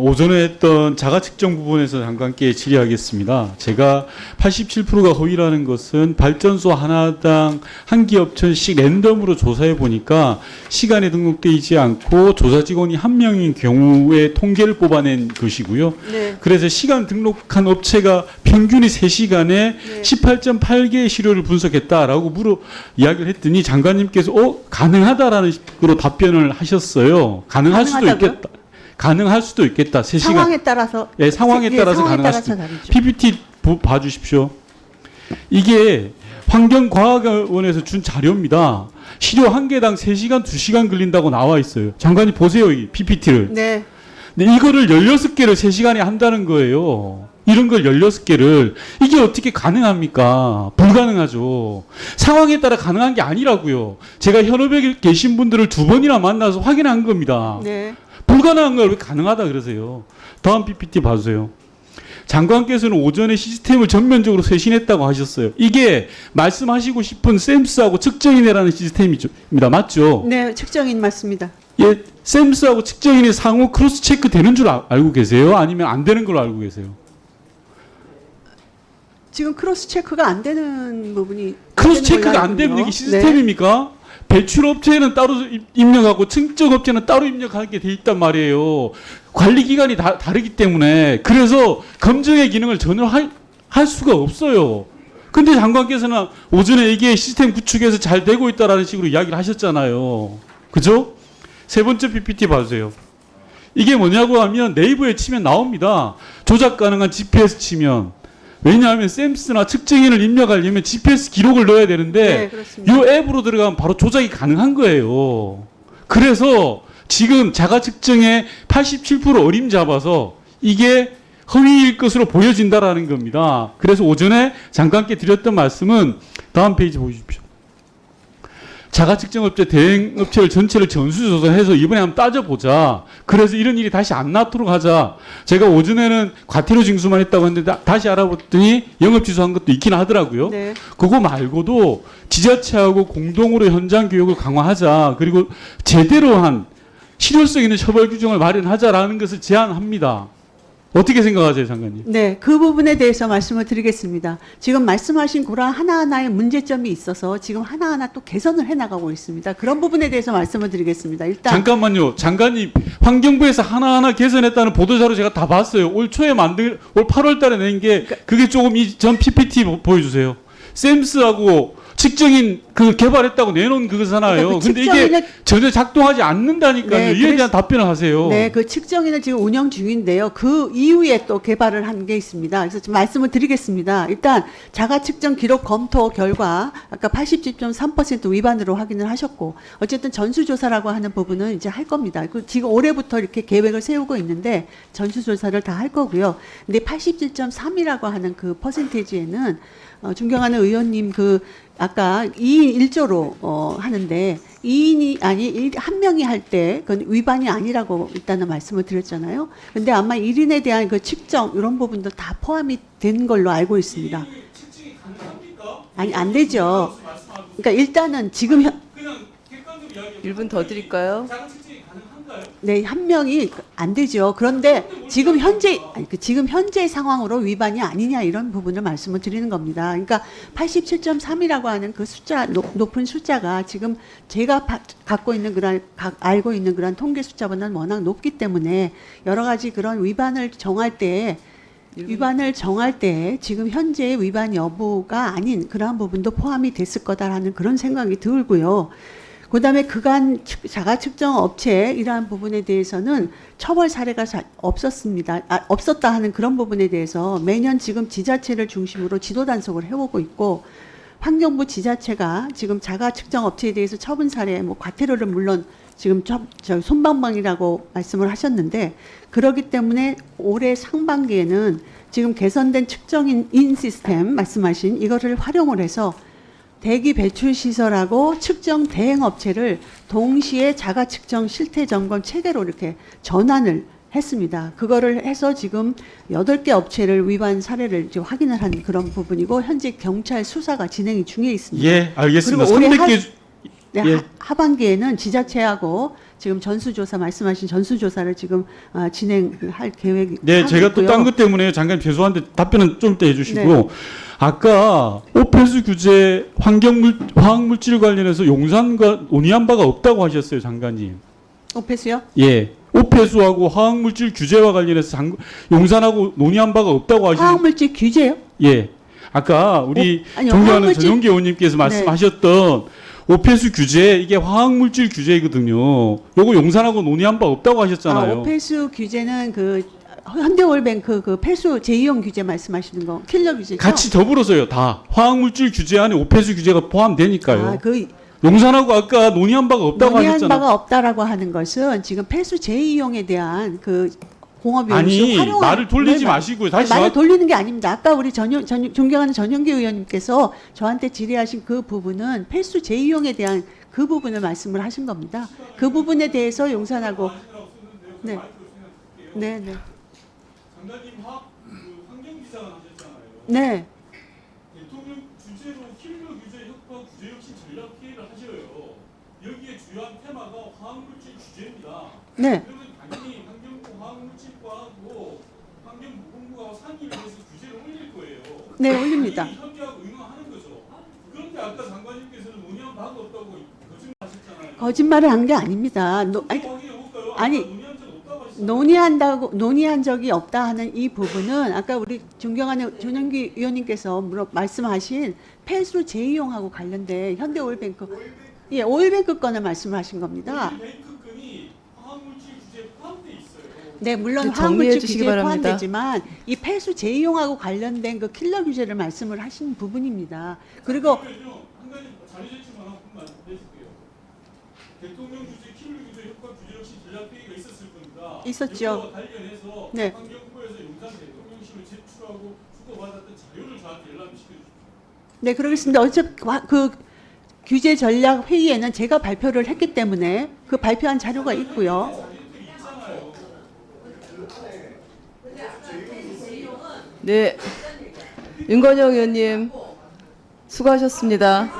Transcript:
오전에 했던 자가 측정 부분에서 잠깐께 질의하겠습니다. 제가 87%가 허위라는 것은 발전소 하나당 한 기업천씩 랜덤으로 조사해 보니까 시간에 등록되어 있지 않고 조사 직원이 한 명인 경우에 통계를 뽑아낸 것이고요. 네. 그래서 시간 등록한 업체가 평균이 3시간에 네. 18.8개의 시료를 분석했다라고 이야기를 했더니 장관님께서 가능하다라는 식으로 답변을 하셨어요. 가능할 수도 가능하다고요? 있겠다. 가능할 수도 있겠다. 3시간. 상황에 따라서 예, 상황에 따라서 가능할 수도 있다. 다르죠. PPT 봐주십시오. 이게 환경과학원에서 준 자료입니다. 시료 한 개당 3시간, 2시간 걸린다고 나와 있어요. 장관님 보세요, 이 PPT를. 네. 근데 이거를 16개를 3시간에 한다는 거예요. 이런 걸 16개를. 이게 어떻게 가능합니까? 불가능하죠. 상황에 따라 가능한 게 아니라고요. 제가 현업에 계신 분들을 2번이나 만나서 확인한 겁니다. 네. 불가능한 걸 왜 가능하다 그러세요? 다음 PPT 봐주세요. 장관께서는 오전에 시스템을 전면적으로 쇄신했다고 하셨어요. 이게 말씀하시고 싶은 샘스하고 측정인이라는 시스템입니다. 맞죠? 네, 측정인 맞습니다. 예, 샘스하고 측정인이 상호 크로스 체크 되는 줄 알고 계세요? 아니면 안 되는 걸로 알고 계세요? 지금 크로스 체크가 안 되는 부분이 크로스 체크가 안 되면 이게 시스템입니까? 배출업체는 따로 입력하고 측정업체는 따로 입력하게 돼 있단 말이에요. 관리기관이 다르기 때문에. 그래서 검증의 기능을 전혀 할 수가 없어요. 근데 장관께서는 오전에 이게 시스템 구축에서 잘 되고 있다라는 식으로 이야기를 하셨잖아요. 그죠? 세 번째 PPT 봐주세요. 이게 뭐냐고 하면 네이버에 치면 나옵니다. 조작 가능한 GPS 치면. 왜냐하면 샘스나 측정인을 입력하려면 GPS 기록을 넣어야 되는데 네, 이 앱으로 들어가면 바로 조작이 가능한 거예요. 그래서 지금 자가 측정에 87% 어림잡아서 이게 허위일 것으로 보여진다라는 겁니다. 그래서 오전에 장관께 드렸던 말씀은 다음 페이지 보십시오. 자가측정업체 대행업체를 전체를 전수조사해서 이번에 한번 따져보자. 그래서 이런 일이 다시 안 나도록 하자. 제가 오전에는 과태료 징수만 했다고 했는데 다시 알아봤더니 영업취소한 것도 있긴 하더라고요. 네. 그거 말고도 지자체하고 공동으로 현장 교육을 강화하자. 그리고 제대로 한 실효성 있는 처벌 규정을 마련하자라는 것을 제안합니다. 어떻게 생각하세요, 장관님? 네, 그 부분에 대해서 말씀을 드리겠습니다. 지금 말씀하신 그런 하나하나의 문제점이 있어서 지금 하나하나 또 개선을 해나가고 있습니다. 그런 부분에 대해서 말씀을 드리겠습니다. 일단 잠깐만요. 장관님, 환경부에서 하나하나 개선했다는 보도자료 제가 다 봤어요. 올 8월 달에 낸 게 그게 조금 전 PPT 보여주세요. 샘스하고 측정인 그 개발했다고 내놓은 그거잖아요. 그러니까 그 근데 이게 전혀 작동하지 않는다니까요. 네, 이에 대한 답변을 하세요. 네, 그 측정인을 지금 운영 중인데요. 그 이후에 또 개발을 한 게 있습니다. 그래서 좀 말씀을 드리겠습니다. 일단 자가 측정 기록 검토 결과 아까 87.3% 위반으로 확인을 하셨고 어쨌든 전수조사라고 하는 부분은 이제 할 겁니다. 그 지금 올해부터 이렇게 계획을 세우고 있는데 전수조사를 다 할 거고요. 근데 87.3이라고 하는 그 퍼센테이지에는 존경하는 의원님 그 아까 2인 1조로 하는데 2인이 아니 한 명이 할 때 그건 위반이 아니라고 일단은 말씀을 드렸잖아요. 근데 아마 1인에 대한 그 측정 이런 부분도 다 포함이 된 걸로 알고 있습니다. 아니 안 되죠. 그러니까 일단은 지금 1분 더 드릴까요? 네, 한 명이 안 되죠. 그런데 지금 현재 상황으로 위반이 아니냐 이런 부분을 말씀을 드리는 겁니다. 그러니까 87.3이라고 하는 그 숫자 높은 숫자가 지금 제가 갖고 있는 알고 있는 그런 통계 숫자보다는 워낙 높기 때문에 여러 가지 그런 위반을 정할 때 지금 현재 위반 여부가 아닌 그러한 부분도 포함이 됐을 거다라는 그런 생각이 들고요. 그다음에 그간 자가 측정 업체 이러한 부분에 대해서는 처벌 사례가 없었습니다. 없었다 하는 그런 부분에 대해서 매년 지금 지자체를 중심으로 지도 단속을 해오고 있고 환경부 지자체가 지금 자가 측정 업체에 대해서 처분 사례 뭐 과태료를 물론 지금 솜방망이라고 말씀을 하셨는데 그렇기 때문에 올해 상반기에는 지금 개선된 측정인 시스템 말씀하신 이거를 활용을 해서 대기 배출 시설하고 측정 대행 업체를 동시에 자가 측정 실태 점검 체계로 이렇게 전환을 했습니다. 그거를 해서 지금 8개 업체를 위반 사례를 이제 확인을 한 그런 부분이고 현재 경찰 수사가 진행이 중에 있습니다. 예, 알겠습니다. 그리고 올해 300개 네, 예. 하반기에는 지자체하고 지금 전수조사 말씀하신 전수조사를 지금 진행할 계획이 네, 제가 또 딴 것 때문에 장관님 죄송한데 답변은 좀 이따 해주시고 네. 아까 오폐수 규제 화학물질 관련해서 용산과 논의한 바가 없다고 하셨어요, 장관님. 오페스요? 예, 오폐수하고 화학물질 규제와 관련해서 용산하고 논의한 바가 없다고 하시는. 화학물질 규제요? 예, 아까 우리 아니요, 존경하는 화학물질- 전용기 의원님께서 말씀하셨던 오폐수 규제 이게 화학물질 규제이거든요. 요거 용산하고 논의한 바 없다고 하셨잖아요. 오폐수 규제는 그 현대올뱅크 그 폐수 재이용 규제 말씀하시는 거 킬러 규제죠? 같이 더불어서요. 다 화학물질 규제 안에 오폐수 규제가 포함되니까요. 그 용산하고 아까 논의한 바가 없다고 논의한 하셨잖아요. 바가 없다라고 하는 것은 지금 폐수 재이용에 대한 그 공업용수 아니 활용을 말을 돌리지 네, 마시고요. 다시 말을 돌리는 게 아닙니다. 아까 우리 존경하는 전용기 의원님께서 저한테 질의하신 그 부분은 폐수 재이용에 대한 그 부분을 말씀을 하신 겁니다. 그 부분에 대해서 용산하고 네. 네, 네. 장관님 환경기자가 하셨잖아요. 네. 대통령 주제로 킬러 규제 효과 규제 역시 전략 회의를 하셔요. 여기에 주요한 테마가 화학물질 규제입니다. 네. 그러면 당연히 환경부 화학물질과하고 환경보건부가 상의를 해서 규제를 올릴 거예요. 네, 올립니다. 당연히 협의하고 의논하는 거죠. 그런데 아까 장관님께서는 논의한 바가 없다고 거짓말하셨잖아요. 거짓말을 한 게 아닙니다. 확인해볼까요? 아니, 논의한 적 없다고 하셨잖아요. 논의한 적이 없다 하는 이 부분은 아까 우리 존경하는 전용기 의원님께서 말씀하신 폐수 재이용하고 관련된 현대오일뱅크 예, 오일뱅크 건을 말씀하신 겁니다. 뱅크건이 화학물질 규제에 포함돼 있어요. 네, 물론 네, 정리해 화학물질 주시기 규제에 바랍니다. 포함되지만 이 폐수 재이용하고 관련된 그 킬러 규제를 말씀을 하신 부분입니다. 그리고 그러면요, 한 가지 잘해주시면 한 분만 해줄게요. 대통령 규제, 킬러 규제 효과 규제 역시 전략 회의가 있었을 겁니다. 있었죠. 이거와 관련해서 네. 환경부에서 용산 대통령실을 제출하고 주고받았던 자료를 저한테 연락 시켜주십시오. 네, 그러겠습니다. 어차피 그 규제 전략 회의에는 제가 발표를 했기 때문에 그 발표한 자료가 있고요. 네, 윤건영 의원님 수고하셨습니다.